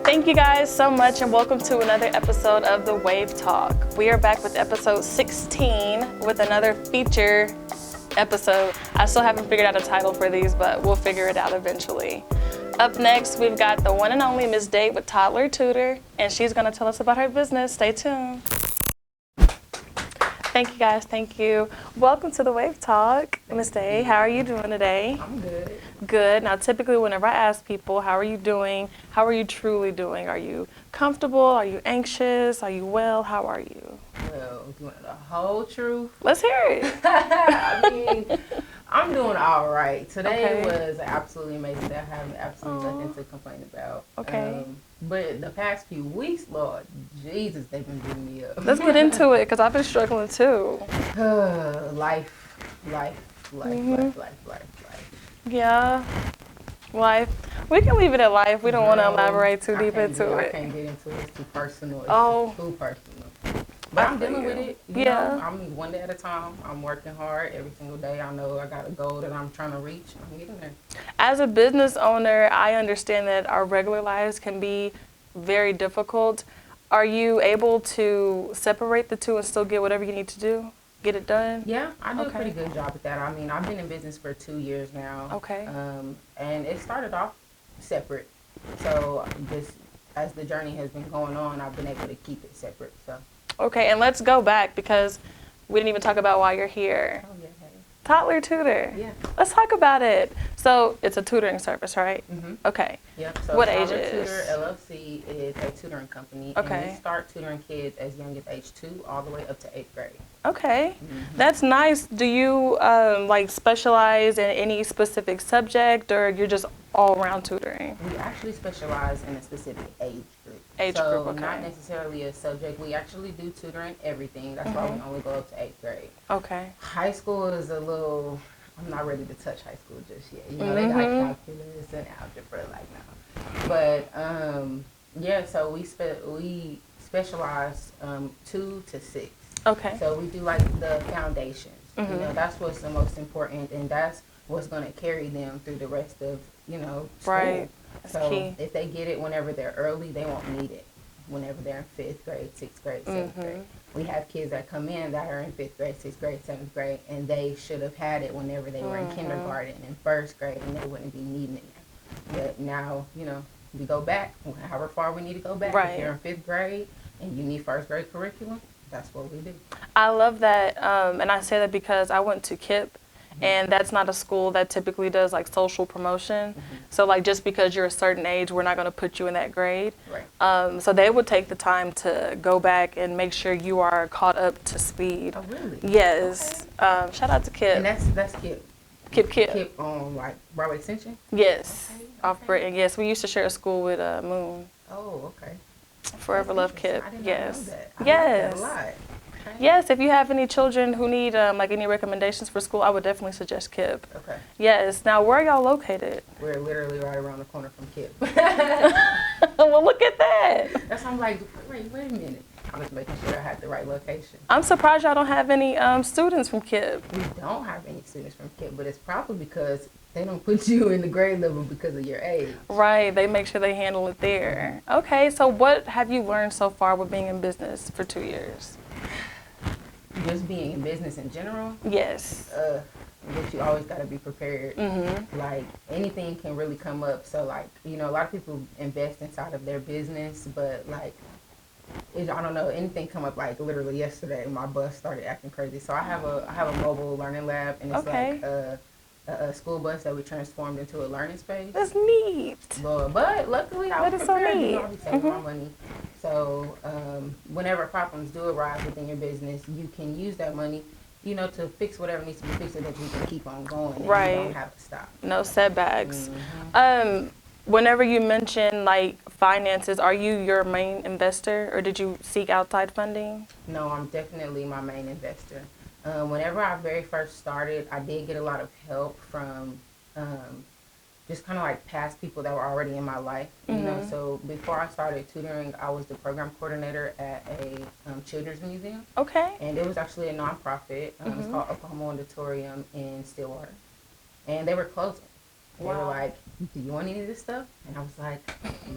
Thank you guys so much and welcome to another episode of The Wave Talk. We are back with episode 16 with another feature episode. I still haven't figured out a title for these, but we'll figure it out eventually. Up next, we've got the one and only Ms.Dai with Toddler, Tutor, and she's going to tell us about her business. Stay tuned. Thank you guys, thank you. Welcome to The Wave Talk. Ms.Dai, how are you doing today? I'm good. Good. Now, typically whenever I ask people, how are you doing? How are you truly doing? Are you comfortable? Are you anxious? Are you well? How are you? Well, you want the whole truth? Let's hear it. I mean, I'm doing all right. Today Okay. was absolutely amazing. I have absolutely nothing to complain about. Okay. But the past few weeks, Lord Jesus, they've been beating me up. Let's get into it because I've been struggling too. Life. Yeah. Life. We can leave it at life. We don't want to elaborate too deep into I it. can't get into it. It's too personal. It's too personal. But I'm dealing with it. You know, I'm one day at a time. I'm working hard every single day. I know I got a goal that I'm trying to reach. I'm getting there. As a business owner, I understand that our regular lives can be very difficult. Are you able to separate the two and still get whatever you need to do? Get it done? Yeah, I do a pretty good job at that. I mean, I've been in business for 2 years now. Okay. And it started off separate. So just as the journey has been going on, I've been able to keep it separate. So. Okay, and let's go back because we didn't even talk about why you're here. Oh, yeah. Toddler Tutor. Yeah. Let's talk about it. So it's a tutoring service, right? Mm-hmm. Okay. Yep. So what Toddler ages? Tutor LLC is a tutoring company. Okay. And we start tutoring kids as young as age 2 all the way up to 8th grade. Okay. Mm-hmm. That's nice. Do you like specialize in any specific subject or you're just all around tutoring? We actually specialize in a specific age group. So okay. Not necessarily a subject. We actually do tutoring everything. That's why we only go up to 8th grade. Okay. High school is a little, I'm not ready to touch high school just yet. You know, they got calculus and algebra like now. But yeah, so we specialize 2 to 6. Okay. So we do like the foundations. You know, that's what's the most important, and that's what's going to carry them through the rest of, you know, school. Right. That's so key. if they get it whenever they're early, they won't need it whenever they're in 5th grade, 6th grade, 7th grade. We have kids that come in that are in 5th grade, 6th grade, 7th grade, and they should have had it whenever they were in kindergarten and 1st grade, and they wouldn't be needing it now. But now, you know, we go back, however far we need to go back. Right. If you're in 5th grade and you need 1st grade curriculum, that's what we do. I love that, and I say that because I went to KIP, and that's not a school that typically does like social promotion. So like just because you're a certain age, we're not going to put you in that grade. Right. So they would take the time to go back and make sure you are caught up to speed. Oh, really? Yes. Okay. Shout out to KIP. And that's KIP. KIP. KIP on like Broadway Extension? Yes. Okay. Off Britain. Yes, we used to share a school with Moon. Oh, okay. Forever love KIP. I did not Yes. know that. I Yes. like that a lot. Okay. Yes, if you have any children who need like any recommendations for school, I would definitely suggest KIP. Okay. Yes. Now, where are y'all located? We're literally right around the corner from KIP. Well, look at that. That's why I'm like, wait a minute. I was making sure I had the right location. I'm surprised y'all don't have any students from KIP. We don't have any students from KIP, but it's probably because they don't put you in the grade level because of your age. Right. They make sure they handle it there. Okay. So what have you learned so far with being in business for 2 years? Just being in business in general. Yes. But you always got to be prepared. Like anything can really come up. So like, you know, a lot of people invest inside of their business, but like, I don't know, anything come up. Like literally yesterday, my bus started acting crazy. So I have a mobile learning lab, and it's like a school bus that we transformed into a learning space. That's neat. But luckily I was That is so prepared. neat. You know, I'll be saving my money. So whenever problems do arise within your business, you can use that money, you know, to fix whatever needs to be fixed so that you can keep on going and you don't have to stop. No setbacks. Whenever you mention like finances, are you your main investor or did you seek outside funding? No, I'm definitely my main investor. Whenever I very first started, I did get a lot of help from just kind of like past people that were already in my life, you know. So before I started tutoring, I was the program coordinator at a children's museum. Okay. And it was actually a nonprofit. It's called Oklahoma Auditorium in Stillwater. And they were closing. They were Wow. like, do you want any of this stuff? And I was like,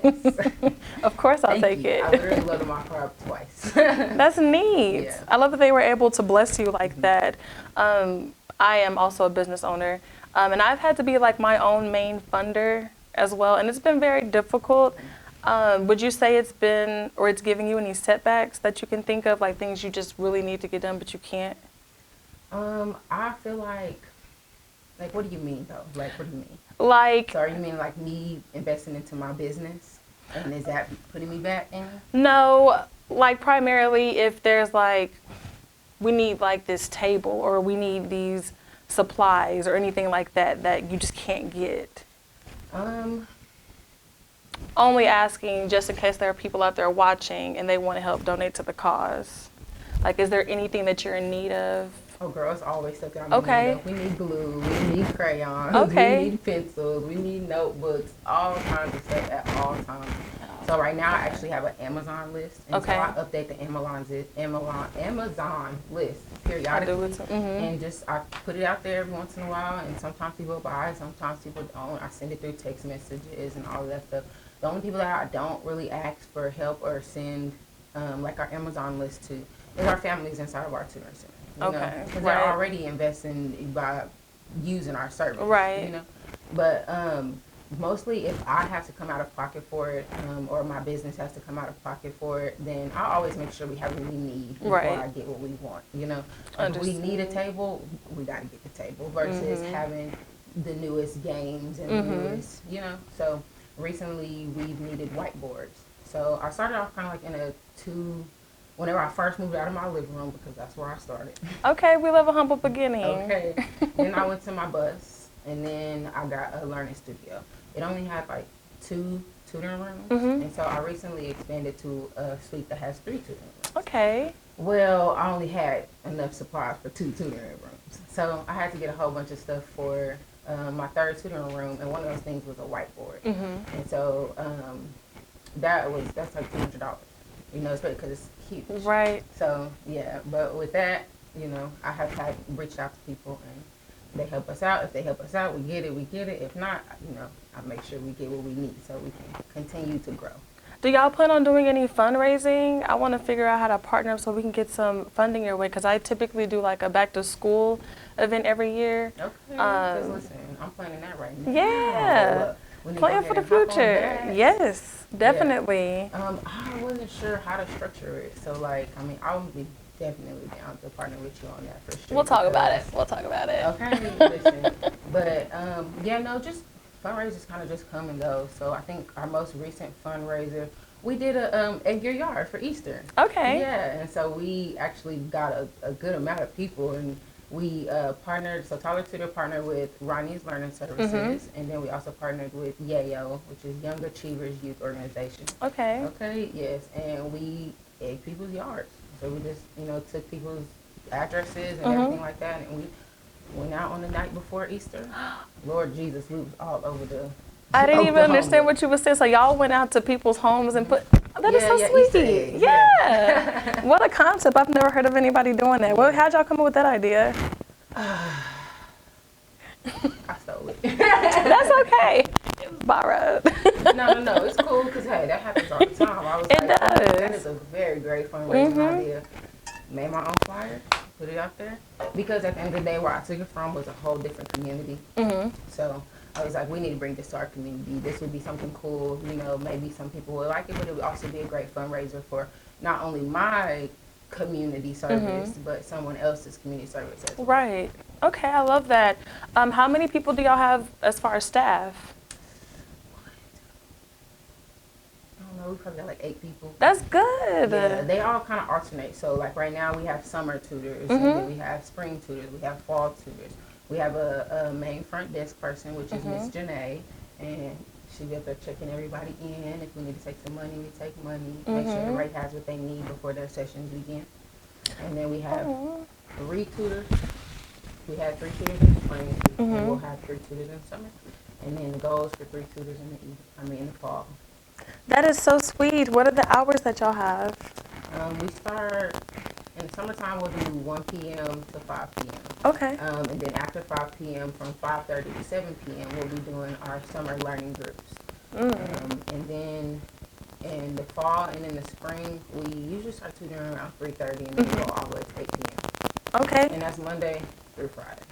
yes. Of course I'll Thank take you. it. I literally loaded my car up twice. That's neat. Yeah. I love that they were able to bless you like that. I am also a business owner, and I've had to be like my own main funder as well, and it's been very difficult. Would you say it's been, or it's giving you any setbacks that you can think of, like things you just really need to get done but you can't? I feel like, what do you mean though? Like, what do you mean? Like, So are you mean like me investing into my business? And is that putting me back in? no, like primarily if there's like, we need like this table or we need these supplies or anything like that that you just can't get. Um, Only asking just in case there are people out there watching and they want to help donate to the cause. Like, is there anything that you're in need of? oh girl, it's always stuff that I'm Okay. in need of. We need glue, we need crayons, Okay. we need pencils, we need notebooks, all kinds of stuff at all times. So right now I actually have an Amazon list, and Okay. so I update the Amazon list I periodically. do it too. Mm-hmm. And just I put it out there every once in a while, and sometimes people buy, sometimes people don't. I send it through text messages and all of that stuff. The only people that I don't really ask for help or send like our Amazon list to is our families inside of our tutoring center. Okay, Because right. they're already investing by using our service. Right. You know, but mostly if I have to come out of pocket for it, or my business has to come out of pocket for it, then I always make sure we have what we need before Right. I get what we want. You know, like if we need a table, we got to get the table versus having the newest games and the newest, you know. So recently we've needed whiteboards. So I started off kind of like in a whenever I first moved out of my living room, because that's where I started. Okay, we love a humble beginning. Okay. Then I went to my bus, and then I got a learning studio. It only had like 2 tutoring rooms, and so I recently expanded to a suite that has 3 tutoring rooms. Okay. Well, I only had enough supplies for 2 tutoring rooms, so I had to get a whole bunch of stuff for my 3rd tutoring room, and one of those things was a whiteboard. And so that's like $200, you know, especially because it's huge. Right. So yeah, but with that, you know, I have reached out to people and they help us out. If they help us out, we get it, we get it. If not, you know, I make sure we get what we need so we can continue to grow. Do y'all plan on doing any fundraising? I want to figure out how to partner up so we can get some funding your way, because I typically do like a back to school event every year. Okay, because listen, I'm planning that right now. Yeah. We need to Plan go for the ahead and hop on future. that. Yes, definitely. I wasn't sure how to structure it, so like, I mean, I would be definitely down to partner with you on that for sure. We'll talk about it. We'll talk about it. Okay, listen, but yeah, no, just fundraisers kind of just come and go. So I think our most recent fundraiser, we did a egg your yard for Easter. Okay. Yeah, and so we actually got a good amount of people, and we partnered. So Toddler Tutor partnered with Ronnie's Learning Services, and then we also partnered with YAYO, which is Young Achievers Youth Organization. Okay. Okay, yes, and we egged people's yards. So we just, you know, took people's addresses and everything like that, and we went out on the night before Easter. Lord Jesus, we was all over the. I didn't even Oklahoma. understand what you were saying. So y'all went out to people's homes and put. That is Yeah, so yeah, sweet. Easter eggs, Yeah. What a concept! I've never heard of anybody doing that. Well, how'd y'all come up with that idea? I stole it. That's okay. It was borrowed. No, it's cool because hey, that happens all the time. I was It like, oh, does. that is a very great fundraising idea. Made my own flyer, put it out there, because at the end of the day, where I took it from was a whole different community. So I was like, we need to bring this to our community. This would be something cool. You know, maybe some people would like it, but it would also be a great fundraiser for not only my community service, but someone else's community service as well. Right. Okay, I love that. How many people do y'all have as far as staff? I don't know, we probably got like 8 people. That's good. Yeah, they all kind of alternate. So like right now we have summer tutors, and then we have spring tutors, we have fall tutors. We have a main front desk person, which is Ms.Dai, and she'll be up there checking everybody in. If we need to take some money, we take money. Make sure everybody has what they need before their sessions begin. And then we have 3 tutors. We had 3 tutors in the spring, and we'll have 3 tutors in the summer. And then the goal is for 3 tutors in the fall. That is so sweet. What are the hours that y'all have? We start In the summertime, we'll do 1 p.m. to 5 p.m. Okay. And then after 5 p.m. from 5:30 to 7 p.m. we'll be doing our summer learning groups. And then in the fall and in the spring, we usually start tutoring around 3:30 and then go all the way to 8 p.m. Okay. And that's Monday through Friday.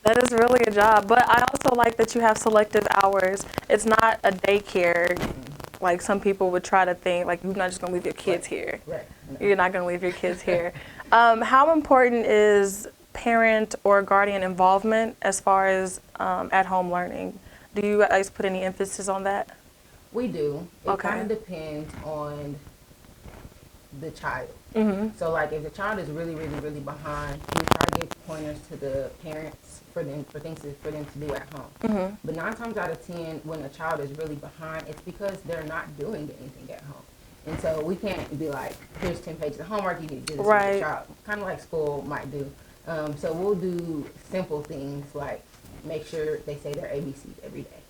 That is really a job. But I also like that you have selective hours. It's not a daycare. Like some people would try to think, like, you're not just going to leave your kids here. Right. No. You're not going to leave your kids here. How important is parent or guardian involvement as far as at-home learning? Do you guys put any emphasis on that? We do. It Okay. kind of depends on the child. So, like, if the child is really, really, really behind, we try to give pointers to the parents for things for them to do at home. But 9 times out of 10, when a child is really behind, it's because they're not doing anything at home. And so we can't be like, here's 10 pages of homework, you need to do this with your child. Kind of like school might do. So we'll do simple things like make sure they say their ABCs every day,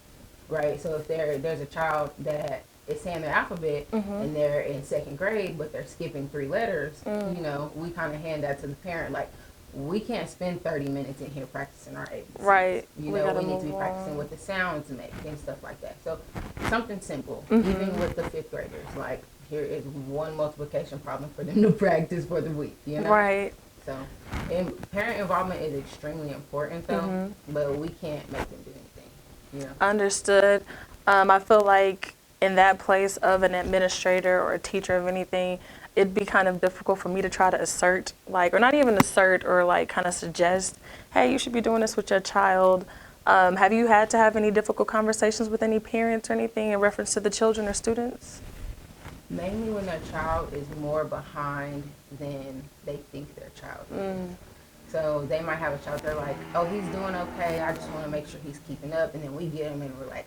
right? So if there's a child that is saying their alphabet and they're in 2nd grade, but they're skipping 3 letters, you know, we kind of hand that to the parent. Like, we can't spend 30 minutes in here practicing our ABCs. Right. You know, we need to be practicing what the sounds make and stuff like that. So something simple, even with the 5th graders, like, here is one multiplication problem for them to practice for the week, you know? Right. So, and parent involvement is extremely important, though, but we can't make them do anything, you know? Understood. I feel like in that place of an administrator or a teacher of anything, it'd be kind of difficult for me to try to assert, like, or not even assert or like kind of suggest, hey, you should be doing this with your child. Have you had to have any difficult conversations with any parents or anything in reference to the children or students? Mainly when their child is more behind than they think their child is. So they might have a child, they're like, oh, he's doing okay, I just want to make sure he's keeping up. And then we get them and we're like,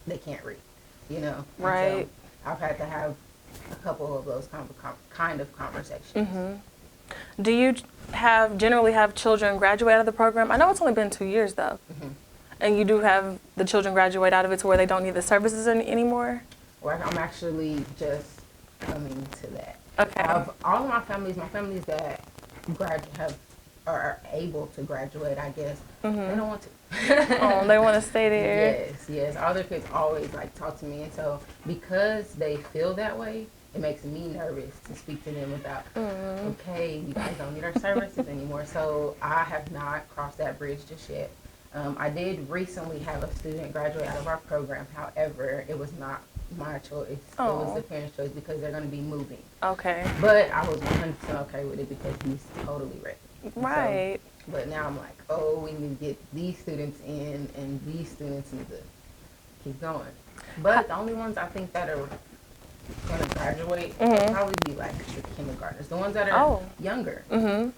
they can't read, you know? Right. So I've had to have a couple of those kind of conversations. Do you generally have children graduate out of the program? I know it's only been 2 years, though. And you do have the children graduate out of it to where they don't need the services anymore? Well, I'm actually just coming to that. Okay. All of my families that are able to graduate, I guess, they don't want to. Oh, they want to stay there. Yes. All their kids always like talk to me, and so because they feel that way, it makes me nervous to speak to them without, okay, you guys don't need our services anymore. So I have not crossed that bridge just yet. I did recently have a student graduate out of our program. However, it was not my choice. It was the parents' choice because they're going to be moving. Okay. But I was 100% okay with it because he's totally ready. Right. So, but now I'm like, oh, we need to get these students in, and these students need to keep going. But the only ones I think that are going to graduate will probably be like the kindergartners, the ones that are younger,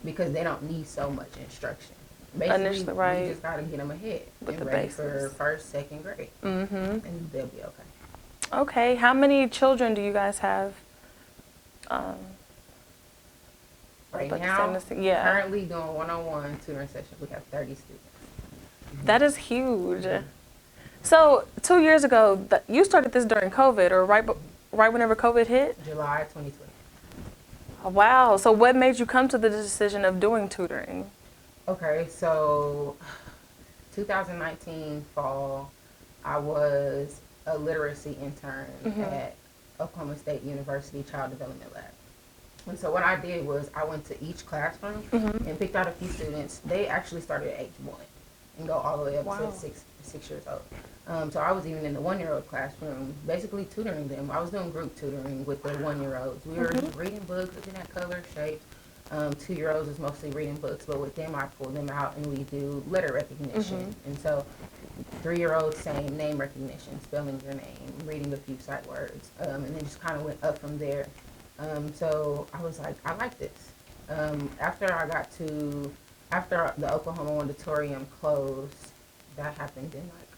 because they don't need so much instruction. Basically, we just got to get them ahead with and ready for 1st, 2nd grade, and they'll be okay. Okay. How many children do you guys have? Right now, currently doing one-on-one tutoring sessions, we have 30 students. That is huge. So 2 years ago, you started this during COVID, or right whenever COVID hit? July 2020. Wow. So what made you come to the decision of doing tutoring? Okay, so 2019 fall, I was a literacy intern at Oklahoma State University Child Development Lab. And so what I did was I went to each classroom and picked out a few students. They actually started at age 1 and go all the way up to 6 years old. So I was even in the 1-year-old classroom, basically tutoring them. I was doing group tutoring with the 1-year-olds. We were just reading books, looking at color, shapes. 2-year-olds is mostly reading books, but with them I pull them out and we do letter recognition. And so 3-year-olds saying name recognition, spelling your name, reading a few sight words, and then just kind of went up from there. So I was like, I like this. After the Oklahoma auditorium closed, that happened in like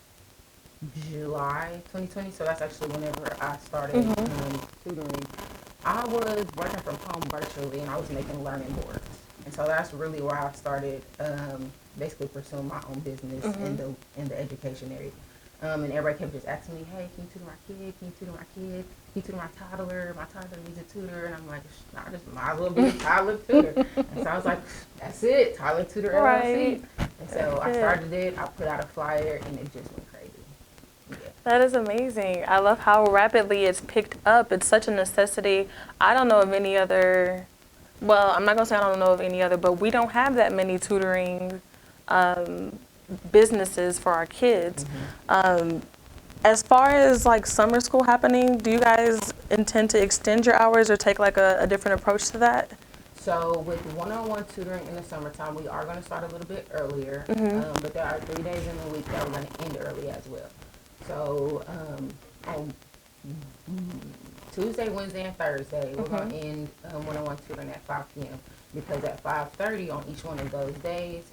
July 2020. So that's actually whenever I started tutoring. I was working from home virtually and I was making learning boards. And so that's really where I started basically pursuing my own business in the education area. And everybody kept just asking me, hey, can you tutor my kid? Can you tutor my kid? Can you tutor my toddler? My toddler needs a tutor. And I'm like, I just might as well be a toddler tutor. And so I was like, that's it, Toddler Tutor LLC. Right. And so I started it. I put out a flyer, and it just went crazy. Yeah. That is amazing. I love how rapidly it's picked up. It's such a necessity. I don't know of any other, well, I'm not going to say I don't know of any other, but we don't have that many tutoring businesses for our kids. As far as like summer school happening, do you guys intend to extend your hours or take like a different approach to that? So with one-on-one tutoring in the summertime, we are going to start a little bit earlier, but there are 3 days in the week that we're going to end early as well. So on Tuesday, Wednesday, and Thursday, we're going to end one-on-one tutoring at 5 p.m. because at 5:30 on each one of those days,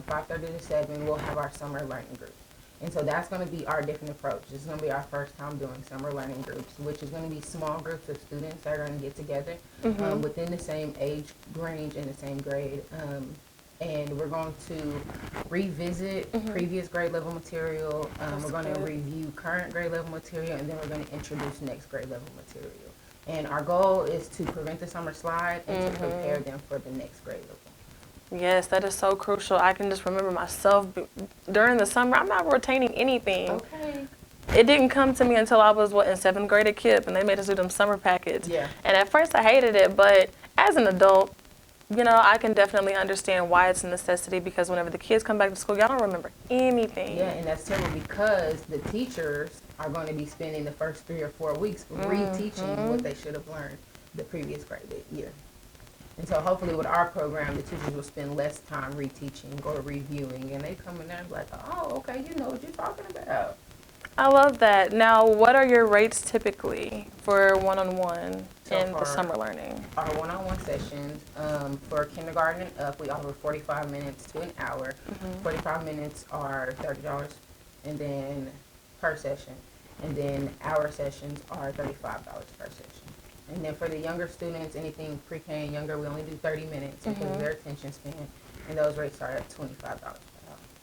5:30 to 7, we'll have our summer learning group. And so that's going to be our different approach. This is going to be our first time doing summer learning groups, which is going to be small groups of students that are going to get together within the same age range and the same grade. And we're going to revisit previous grade level material. We're going to review current grade level material, and then we're going to introduce next grade level material. And our goal is to prevent the summer slide and to prepare them for the next grade level. Yes, that is so crucial. I can just remember myself during the summer, I'm not retaining anything. Okay. It didn't come to me until I was, in 7th grade at KIPP, and they made us do them summer packets. Yeah. And at first I hated it, but as an adult, you know, I can definitely understand why it's a necessity, because whenever the kids come back to school, y'all don't remember anything. Yeah, and that's terrible because the teachers are going to be spending the first 3 or 4 weeks reteaching what they should have learned the previous grade year. And so hopefully with our program, the teachers will spend less time reteaching or reviewing, and they come in there and be like, oh, okay, you know what you're talking about. I love that. Now, what are your rates typically for one-on-one in the summer learning? Our one-on-one sessions, for kindergarten and up, we offer 45 minutes to an hour. 45 minutes are $30 and then per session. And then our sessions are $35 per session. And then for the younger students, anything pre-K and younger, we only do 30 minutes because of their attention span. And those rates start at $25 per hour.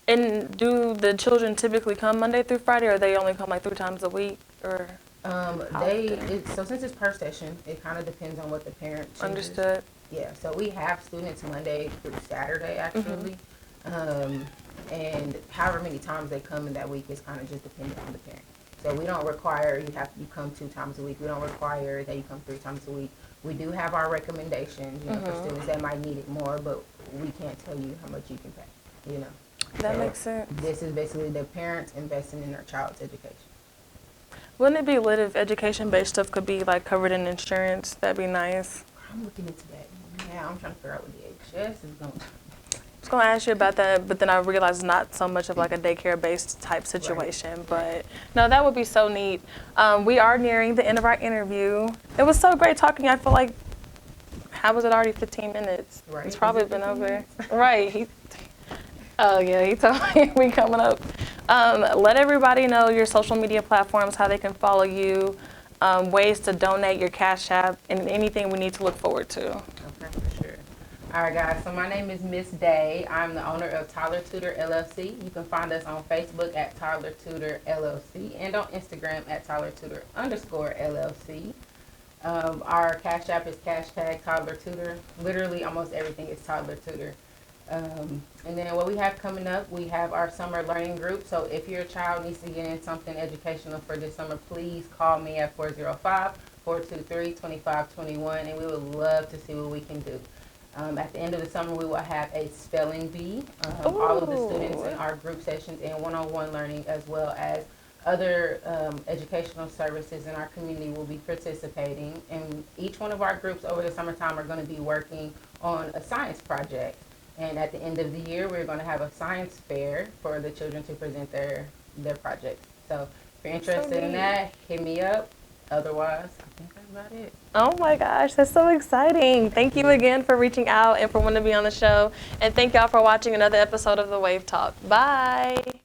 And do the children typically come Monday through Friday, or they only come like 3 times a week? Or so since it's per session, it kind of depends on what the parent chooses. Understood. Yeah, so we have students Monday through Saturday actually. And however many times they come in that week is kind of just dependent on the parent. So we don't require you come 2 times a week. We don't require that you come 3 times a week. We do have our recommendations, you know, for students that might need it more, but we can't tell you how much you can pay, you know. That makes sense. This is basically the parents investing in their child's education. Wouldn't it be lit if education-based stuff could be like covered in insurance? That'd be nice. I'm looking into that. Yeah, I'm trying to figure out what the HS is going to do. I was going to ask you about that, but then I realized it's not so much of like a daycare-based type situation. Right. But no, that would be so neat. We are nearing the end of our interview. It was so great talking. I feel like, how was it already 15 minutes? Right. It's probably been over. Right. Oh, yeah, he told me we coming up. Let everybody know your social media platforms, how they can follow you, ways to donate, your Cash App, and anything we need to look forward to. Okay, for sure. All right, guys, so my name is Ms.Dai. I'm the owner of Toddler Tutor LLC. You can find us on Facebook at Toddler Tutor LLC and on Instagram at Toddler Tutor _LLC. Our Cash App is #Toddler Tutor. Literally, almost everything is Toddler Tutor. And then what we have coming up, we have our summer learning group. So if your child needs to get in something educational for this summer, please call me at 405-423-2521, and we would love to see what we can do. At the end of the summer, we will have a spelling bee. All of the students in our group sessions and one-on-one learning, as well as other educational services in our community, will be participating. And each one of our groups over the summertime are going to be working on a science project. And at the end of the year, we're going to have a science fair for the children to present their projects. So if you're interested in that, hit me up. Otherwise, I think that's about it. Oh my gosh, that's so exciting. Thank you again for reaching out and for wanting to be on the show. And thank y'all for watching another episode of The Wave Talk. Bye.